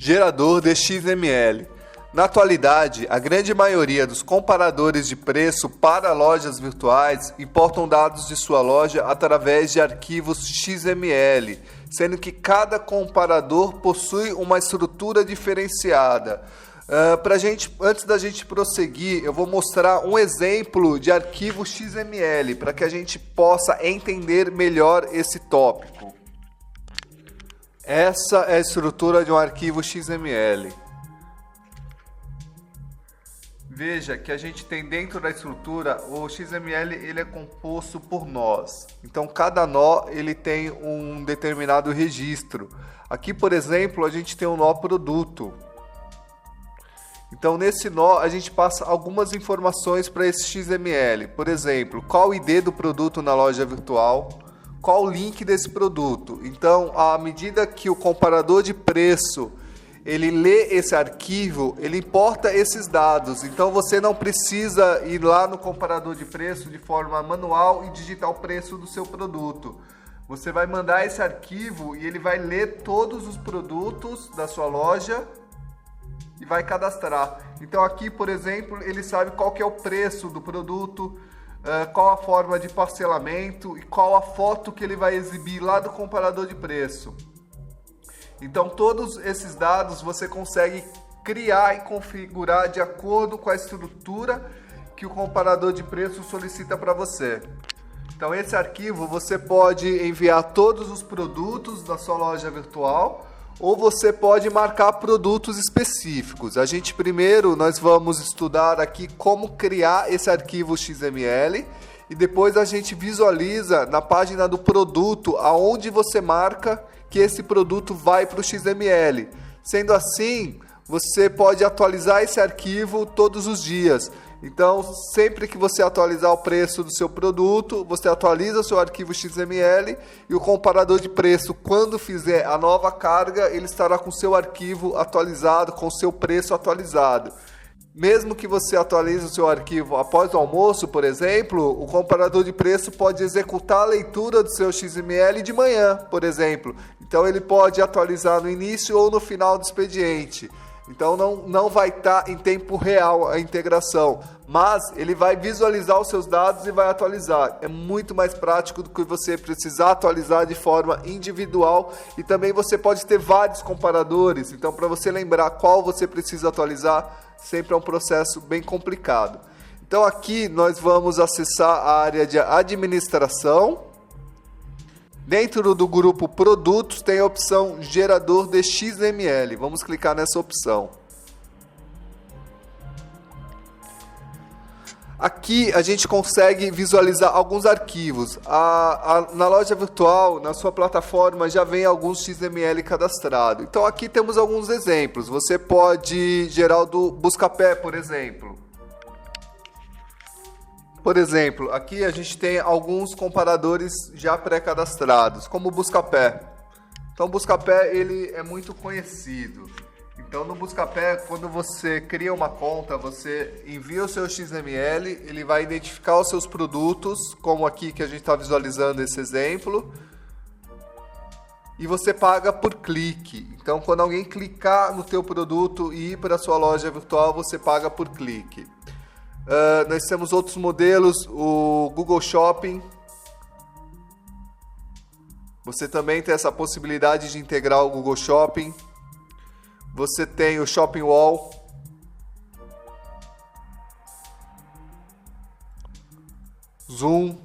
Gerador de XML. Na atualidade, a grande maioria dos comparadores de preço para lojas virtuais importam dados de sua loja através de arquivos XML, sendo que cada comparador possui uma estrutura diferenciada. Antes da gente prosseguir, eu vou mostrar um exemplo de arquivo XML para que a gente possa entender melhor esse tópico. Essa é a estrutura de um arquivo XML. Veja que a gente tem dentro da estrutura, o XML ele é composto por nós. Então cada nó ele tem um determinado registro. Aqui, por exemplo, a gente tem um nó produto. Então nesse nó a gente passa algumas informações para esse XML. Por exemplo, qual o ID do produto na loja virtual, qual o link desse produto. Então, à medida que o comparador de preço ele lê esse arquivo, ele importa esses dados. Então você não precisa ir lá no comparador de preço de forma manual e digitar o preço do seu produto. Você vai mandar esse arquivo e ele vai ler todos os produtos da sua loja e vai cadastrar. Então aqui, por exemplo, ele sabe qual que é o preço do produto, qual a forma de parcelamento e qual a foto que ele vai exibir lá do comparador de preço. Então todos esses dados você consegue criar e configurar de acordo com a estrutura que o comparador de preço solicita para você. Então esse arquivo você pode enviar todos os produtos da sua loja virtual ou você pode marcar produtos específicos. Nós vamos estudar aqui como criar esse arquivo XML e depois a gente visualiza na página do produto aonde você marca que esse produto vai para o XML. Sendo assim, você pode atualizar esse arquivo todos os dias. Então, sempre que você atualizar o preço do seu produto, você atualiza o seu arquivo XML e o comparador de preço, quando fizer a nova carga, ele estará com o seu arquivo atualizado, com o seu preço atualizado. Mesmo que você atualize o seu arquivo após o almoço, por exemplo, o comparador de preço pode executar a leitura do seu XML de manhã, por exemplo. Então ele pode atualizar no início ou no final do expediente. Então não vai estar em tempo real a integração, mas ele vai visualizar os seus dados e vai atualizar. É muito mais prático do que você precisar atualizar de forma individual e também você pode ter vários comparadores. Então para você lembrar qual você precisa atualizar, sempre é um processo bem complicado. Então aqui nós vamos acessar a área de administração. Dentro do grupo produtos tem a opção gerador de XML. Vamos clicar nessa opção. Aqui a gente consegue visualizar alguns arquivos. Na loja virtual, na sua plataforma, já vem alguns XML cadastrado. Então aqui temos alguns exemplos. Você pode gerar o do Buscapé, por exemplo. Por exemplo, aqui a gente tem alguns comparadores já pré-cadastrados, como o Buscapé. Então o Buscapé ele é muito conhecido. Então no Buscapé, quando você cria uma conta, você envia o seu XML, ele vai identificar os seus produtos, como aqui que a gente está visualizando esse exemplo, e você paga por clique. Então quando alguém clicar no teu produto e ir para a sua loja virtual, você paga por clique. Nós temos outros modelos, o Google Shopping. Você também tem essa possibilidade de integrar o Google Shopping. Você tem o Shopping Wall. Zoom.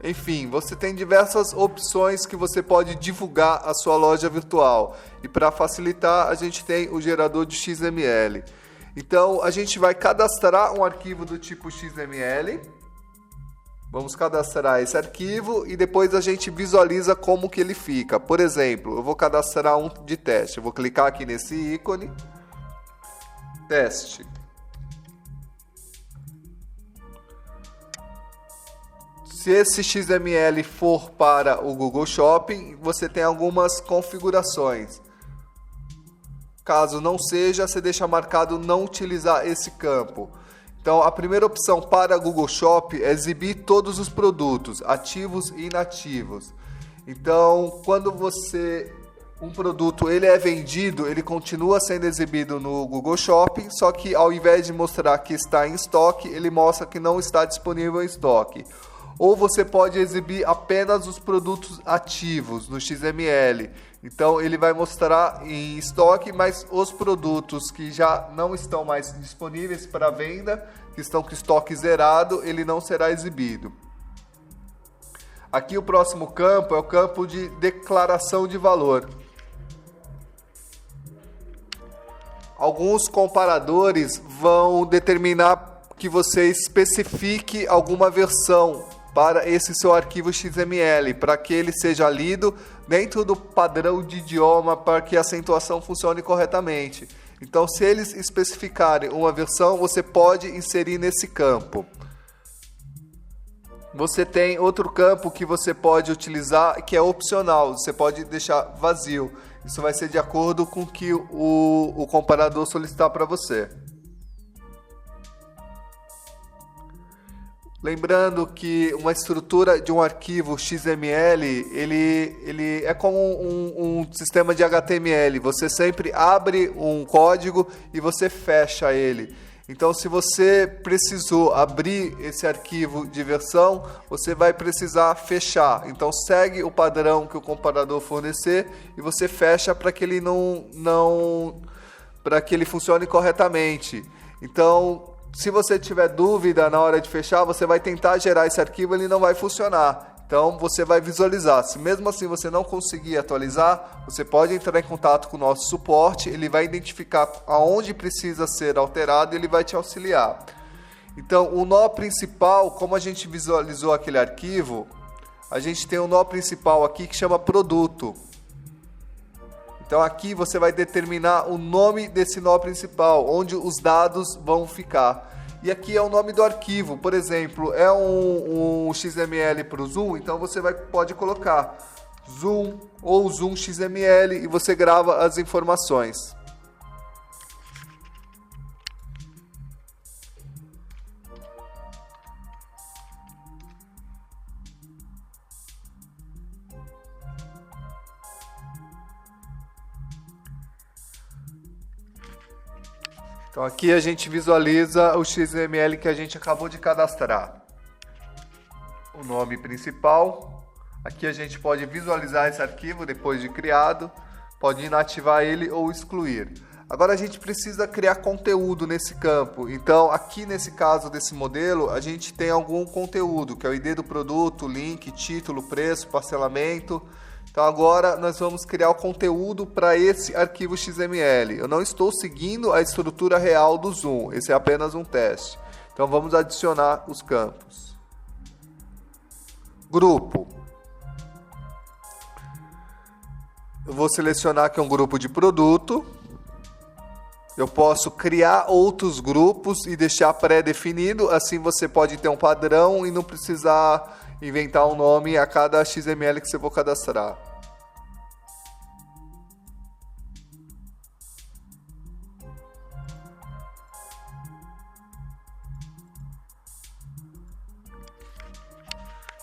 Enfim, você tem diversas opções que você pode divulgar a sua loja virtual. E para facilitar, a gente tem o gerador de XML. Então, a gente vai cadastrar um arquivo do tipo XML. Vamos cadastrar esse arquivo e depois a gente visualiza como que ele fica. Por exemplo, eu vou cadastrar um de teste. Eu vou clicar aqui nesse ícone. Teste. Se esse XML for para o Google Shopping, você tem algumas configurações. Caso não seja, você deixa marcado não utilizar esse campo. Então, a primeira opção para Google Shop é exibir todos os produtos, ativos e inativos. Então, quando você um produto ele é vendido, ele continua sendo exibido no Google Shopping, só que ao invés de mostrar que está em estoque, ele mostra que não está disponível em estoque. Ou você pode exibir apenas os produtos ativos no XML. Então ele vai mostrar em estoque, mas os produtos que já não estão mais disponíveis para venda, que estão com estoque zerado, ele não será exibido. Aqui o próximo campo é o campo de declaração de valor. Alguns comparadores vão determinar que você especifique alguma versão para esse seu arquivo XML, para que ele seja lido dentro do padrão de idioma para que a acentuação funcione corretamente. Então, se eles especificarem uma versão, você pode inserir nesse campo. Você tem outro campo que você pode utilizar, que é opcional, você pode deixar vazio. Isso vai ser de acordo com o que o comparador solicitar para você. Lembrando que uma estrutura de um arquivo XML, ele é como um sistema de HTML. Você sempre abre um código e você fecha ele. Então, se você precisou abrir esse arquivo de versão, você vai precisar fechar. Então, segue o padrão que o comparador fornecer e você fecha para que ele para que ele funcione corretamente. Então, se você tiver dúvida na hora de fechar, você vai tentar gerar esse arquivo, ele não vai funcionar. Então, você vai visualizar. Se mesmo assim você não conseguir atualizar, você pode entrar em contato com o nosso suporte, ele vai identificar aonde precisa ser alterado e ele vai te auxiliar. Então, o nó principal, como a gente visualizou aquele arquivo, a gente tem um nó principal aqui que chama produto. Então, aqui você vai determinar o nome desse nó principal, onde os dados vão ficar. E aqui é o nome do arquivo. Por exemplo, é um XML para o Zoom, então você pode colocar Zoom ou Zoom XML e você grava as informações. Então aqui a gente visualiza o XML que a gente acabou de cadastrar. O nome principal. Aqui a gente pode visualizar esse arquivo depois de criado, pode inativar ele ou excluir. Agora a gente precisa criar conteúdo nesse campo. Então aqui nesse caso desse modelo, a gente tem algum conteúdo, que é o ID do produto, link, título, preço, parcelamento. Então agora nós vamos criar o conteúdo para esse arquivo XML. Eu não estou seguindo a estrutura real do Zoom, esse é apenas um teste. Então vamos adicionar os campos. Grupo. Eu vou selecionar aqui um grupo de produto. Eu posso criar outros grupos e deixar pré-definido, assim você pode ter um padrão e não precisar inventar um nome a cada XML que você for cadastrar.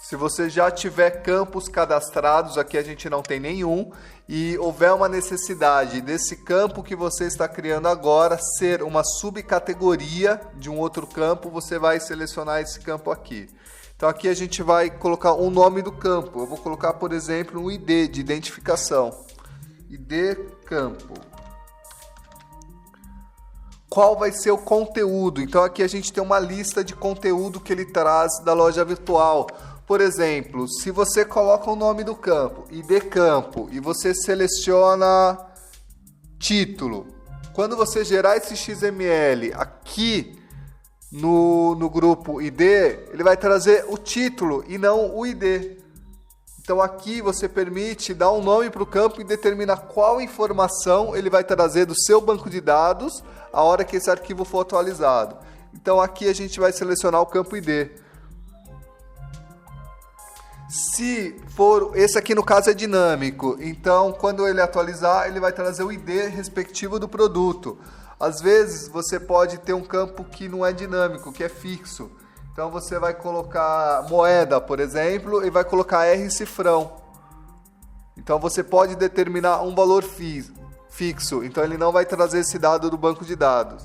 Se você já tiver campos cadastrados, aqui a gente não tem nenhum, e houver uma necessidade desse campo que você está criando agora ser uma subcategoria de um outro campo, você vai selecionar esse campo aqui. Então aqui a gente vai colocar um nome do campo. Eu vou colocar, por exemplo, um ID de identificação. ID campo. Qual vai ser o conteúdo? Então aqui a gente tem uma lista de conteúdo que ele traz da loja virtual. Por exemplo, se você coloca o nome do campo, ID campo, e você seleciona título. Quando você gerar esse XML aqui no grupo ID, ele vai trazer o título e não o ID. Então aqui você permite dar um nome para o campo e determinar qual informação ele vai trazer do seu banco de dados a hora que esse arquivo for atualizado. Então aqui a gente vai selecionar o campo ID. Se for, esse aqui no caso é dinâmico, então quando ele atualizar, ele vai trazer o ID respectivo do produto. Às vezes você pode ter um campo que não é dinâmico, que é fixo. Então você vai colocar moeda, por exemplo, e vai colocar R cifrão. Então você pode determinar um valor fixo, então ele não vai trazer esse dado do banco de dados.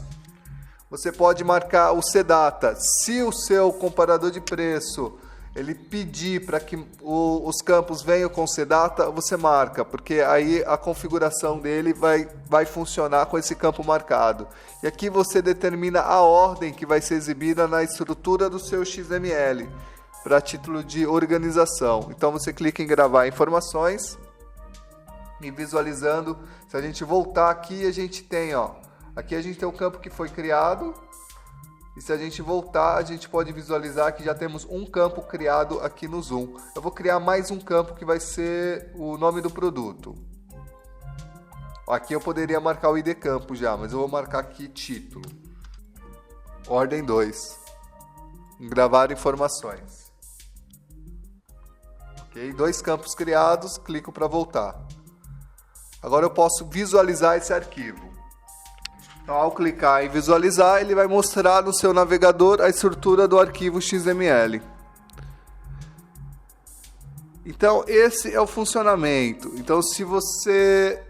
Você pode marcar o CData. Se o seu comparador de preço ele pedir para que os campos venham com CData, você marca, porque aí a configuração dele vai funcionar com esse campo marcado. E aqui você determina a ordem que vai ser exibida na estrutura do seu XML, para título de organização. Então você clica em gravar informações e visualizando. Se a gente voltar aqui, a gente tem, aqui a gente tem o campo que foi criado. E se a gente voltar, a gente pode visualizar que já temos um campo criado aqui no Zoom. Eu vou criar mais um campo que vai ser o nome do produto. Aqui eu poderia marcar o ID campo já, mas eu vou marcar aqui título. Ordem 2. Gravar informações. Ok, 2 campos criados, clico para voltar. Agora eu posso visualizar esse arquivo. Então, ao clicar em visualizar, ele vai mostrar no seu navegador a estrutura do arquivo XML. Então, esse é o funcionamento. Então, se você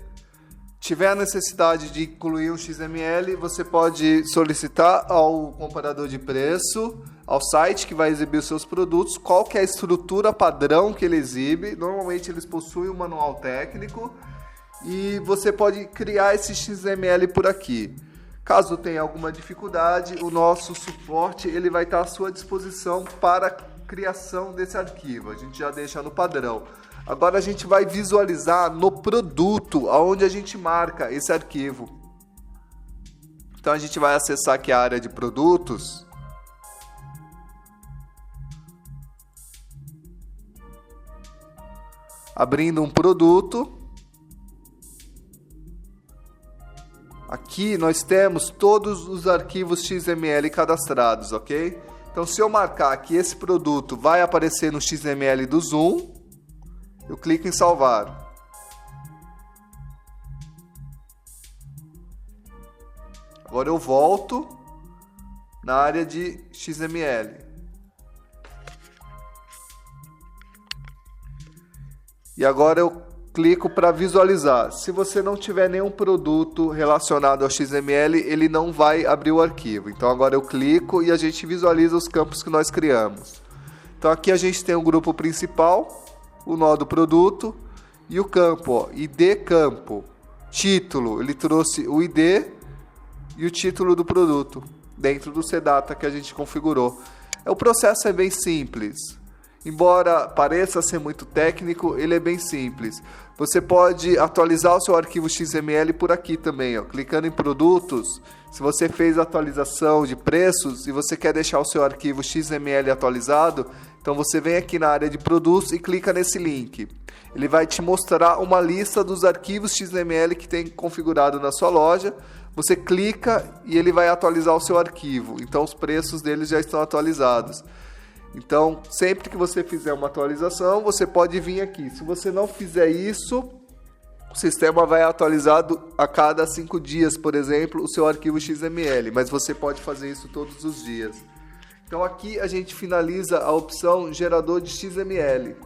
tiver a necessidade de incluir um XML, você pode solicitar ao comparador de preço, ao site que vai exibir os seus produtos, qual que é a estrutura padrão que ele exibe. Normalmente, eles possuem um manual técnico. E você pode criar esse XML por aqui. Caso tenha alguma dificuldade, o nosso suporte ele vai estar à sua disposição para a criação desse arquivo. A gente já deixa no padrão. Agora a gente vai visualizar no produto, onde a gente marca esse arquivo. Então a gente vai acessar aqui a área de produtos. Abrindo um produto. Aqui nós temos todos os arquivos XML cadastrados, ok? Então se eu marcar que esse produto vai aparecer no XML do Zoom, eu clico em salvar. Agora eu volto na área de XML. E agora eu clico para visualizar. Se você não tiver nenhum produto relacionado ao XML, ele não vai abrir o arquivo. Então agora eu clico e a gente visualiza os campos que nós criamos. Então aqui a gente tem o grupo principal, o nó do produto e o campo, ID campo. Título, ele trouxe o ID e o título do produto dentro do CData que a gente configurou. O processo é bem simples. Embora pareça ser muito técnico, ele é bem simples. Você pode atualizar o seu arquivo XML por aqui também, clicando em produtos. Se você fez a atualização de preços e você quer deixar o seu arquivo XML atualizado, então você vem aqui na área de produtos e clica nesse link. Ele vai te mostrar uma lista dos arquivos XML que tem configurado na sua loja. Você clica e ele vai atualizar o seu arquivo. Então os preços deles já estão atualizados. Então, sempre que você fizer uma atualização, você pode vir aqui. Se você não fizer isso, o sistema vai atualizado a cada 5 dias, por exemplo, o seu arquivo XML. Mas você pode fazer isso todos os dias. Então, aqui a gente finaliza a opção gerador de XML.